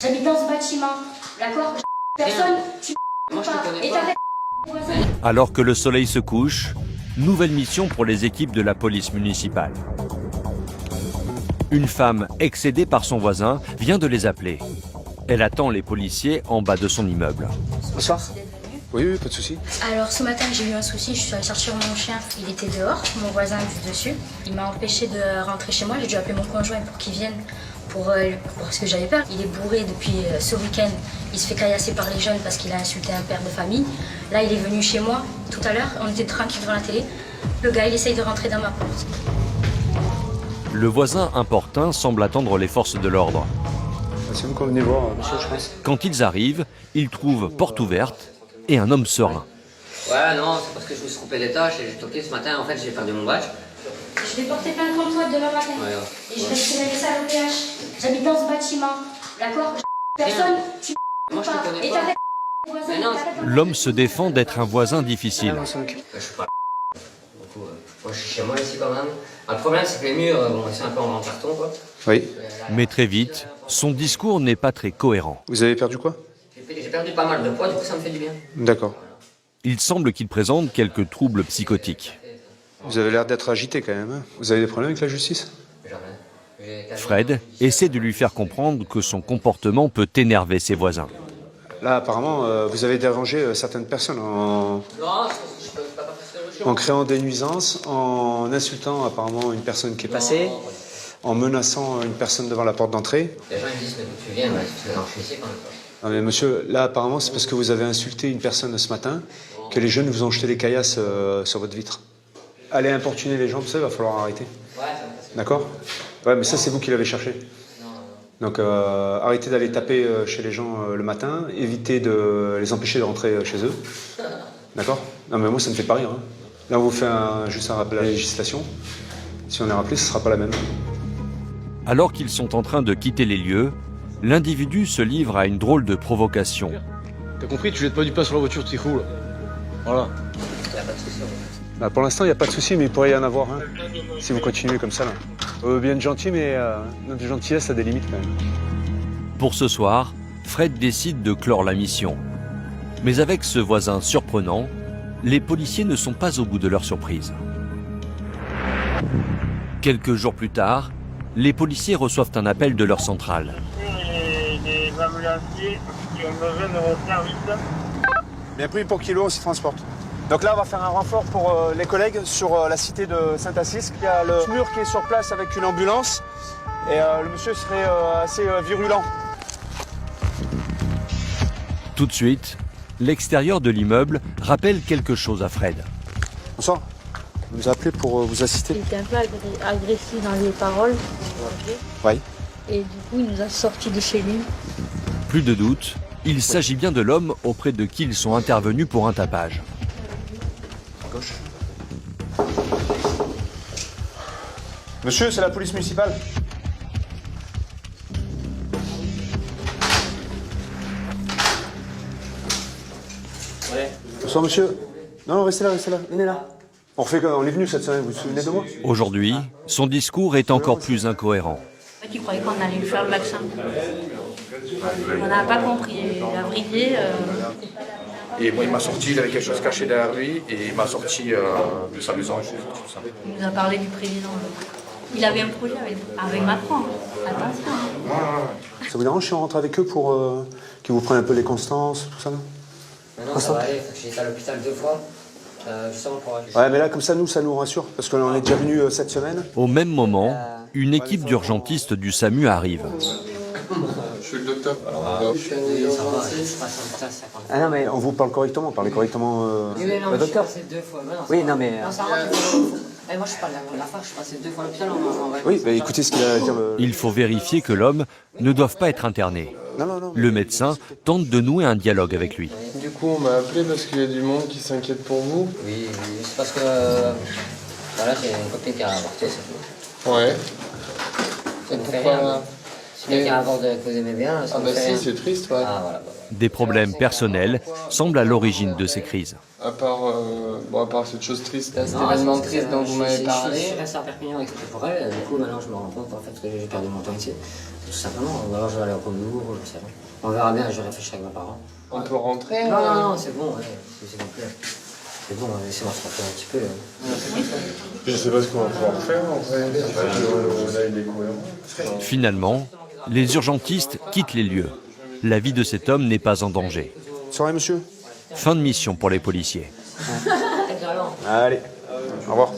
J'habite dans ce bâtiment, d'accord? Personne, tu Moi, je te pas. connais Et pas. t'arrêtes. Alors que le soleil se couche, nouvelle mission pour les équipes de la police municipale. Une femme excédée par son voisin vient de les appeler. Elle attend les policiers en bas de son immeuble. Bonsoir. Oui, pas de souci. Alors ce matin j'ai eu un souci, je suis allée sortir mon chien, il était dehors, mon voisin du dessus. Il m'a empêché de rentrer chez moi, j'ai dû appeler mon conjoint pour qu'il vienne, parce que j'avais peur. Il est bourré depuis ce week-end, il se fait caillasser par les jeunes parce qu'il a insulté un père de famille. Là il est venu chez moi tout à l'heure, on était tranquille devant la télé. Le gars il essaye de rentrer dans ma porte. Le voisin importun semble attendre les forces de l'ordre. C'est vous qu'on venez voir, monsieur, je pense. Quand ils arrivent, ils trouvent porte ouverte et un homme serein. Ouais, non, c'est parce que je me suis trompé d'étage et j'ai toqué ce matin. En fait, j'ai perdu mon badge. Je vais porter plainte contre toi demain matin. Ouais. Et je vais signaler ça au PH. J'habite dans ce bâtiment, d'accord? Personne, tu Moi, je te pas. connais Et pas. t'arrêtes. Mais non, L'homme se défend d'être un voisin difficile. On s'en occupe. je suis pas. Beaucoup, moi, je suis chez moi ici quand même. Le problème, c'est que les murs, bon, c'est un peu en carton, quoi. Oui. Mais très vite, son discours n'est pas très cohérent. Vous avez perdu quoi? J'ai perdu pas mal de poids, du coup, ça me fait du bien. D'accord. Il semble qu'il présente quelques troubles psychotiques. Vous avez l'air d'être agité quand même. Hein. Vous avez des problèmes avec la justice? Jamais. Fred essaie de lui faire comprendre que son comportement peut énerver ses voisins. Là, apparemment, vous avez dérangé certaines personnes en Non, je peux pas passer en créant des nuisances, en insultant apparemment une personne qui est passée, en menaçant une personne devant la porte d'entrée. Les gens ils me disent, mais d'où tu viens? Parce que non, je suis ici quand même. Non mais monsieur, là apparemment c'est parce que vous avez insulté une personne ce matin que les jeunes vous ont jeté des caillasses sur votre vitre. Allez importuner les gens, tout ça, il va falloir arrêter. Ouais, ça me passe. D'accord? Ouais, mais ça c'est vous qui l'avez cherché. Donc arrêtez d'aller taper chez les gens le matin, évitez de les empêcher de rentrer chez eux. D'accord? Non mais moi ça me fait pas rire. Hein. Là on vous fait juste un rappel à la législation. Si on est rappelé, ce sera pas la même. Alors qu'ils sont en train de quitter les lieux, l'individu se livre à une drôle de provocation. T'as compris, tu jettes pas du pain sur la voiture, t'es fou là. Voilà. Y a pas de souci. Bah, pour l'instant il n'y a pas de souci, mais il pourrait y en avoir un. Si vous continuez comme ça là. Bien gentil, mais notre gentillesse a des limites quand même. Pour ce soir, Fred décide de clore la mission. Mais avec ce voisin surprenant, les policiers ne sont pas au bout de leur surprise. Quelques jours plus tard, les policiers reçoivent un appel de leur centrale. Des ambulanciers qui ont besoin de votre service. Bien pris pour Kilo, on s'y transporte. Donc là, on va faire un renfort pour les collègues sur la cité de Saint-Assis. Il y a le mur qui est sur place avec une ambulance et le monsieur serait assez virulent. Tout de suite, l'extérieur de l'immeuble rappelle quelque chose à Fred. Bonsoir. Vous nous appelez pour vous assister? Il était un peu agressif dans les paroles. Oui. Et du coup, il nous a sortis de chez lui. Plus de doute, il s'agit bien de l'homme auprès de qui ils sont intervenus pour un tapage. Gauche. Monsieur, c'est la police municipale. Ouais. Bonsoir monsieur. Non, restez là, venez là. On est venu cette semaine, vous vous souvenez de moi? Aujourd'hui, son discours est encore plus incohérent. En fait, il croyait qu'on allait lui faire le vaccin. On n'a pas compris. Il a vrillé. Et moi, il m'a sorti, il avait quelque chose caché derrière lui, et il m'a sorti de sa maison. Tout ça. Il nous a parlé du président. Il avait un projet avec Macron. Attention. Ça vous dérange si on rentre avec eux pour qu'ils vous prennent un peu les constances, tout ça, non? Maintenant, ça va aller. J'ai été à l'hôpital 2 fois. Justement pour Ouais, mais là, comme ça, nous rassure, parce qu'on est déjà venu cette semaine. Au même moment, une équipe d'urgentistes du SAMU arrive. Je suis le docteur. Ah non, mais on vous parle correctement, parlez correctement. Oui, mais non, le je suis docteur. passé 2 fois. Mais non, Oui, non, mais. non, ça va. Et moi, je parle de la fois, je suis passé 2 fois à l'hôpital. Oui, bah, écoutez ce qu'il a à dire. Il faut vérifier que l'homme ne doive pas être interné. Non. Le médecin tente de nouer un dialogue avec lui. Du coup, on m'a appelé parce qu'il y a du monde qui s'inquiète pour vous. Oui, c'est parce que voilà, j'ai une copine qui a avorté, c'est tout. Ouais. Ça me fait Pourquoi rien. Si quelqu'un aborde que vous aimez bien, ça Ah me bah fait si, rien. c'est triste, ouais. Ah voilà. Des problèmes personnels semblent à l'origine de ces crises. À part cette chose triste, cet Non, événement c'est- triste dont vous m'avez Je parlé. suis resté à Perpignan avec cette forêt, du coup maintenant je me rends compte en fait que j'ai perdu mon temps ici. Tout simplement, ou alors je vais aller au Cobourg, je sais pas. On verra bien, je vais réfléchir avec mes parents. On peut rentrer Non, c'est bon, ouais, c'est complet. C'est bon, laissez-moi se rappeler un petit peu. Je sais pas ce qu'on va pouvoir faire en vrai. On a une découverte. Finalement, les urgentistes quittent les lieux. La vie de cet homme n'est pas en danger. Soirée, monsieur. Fin de mission pour les policiers. Allez, au revoir.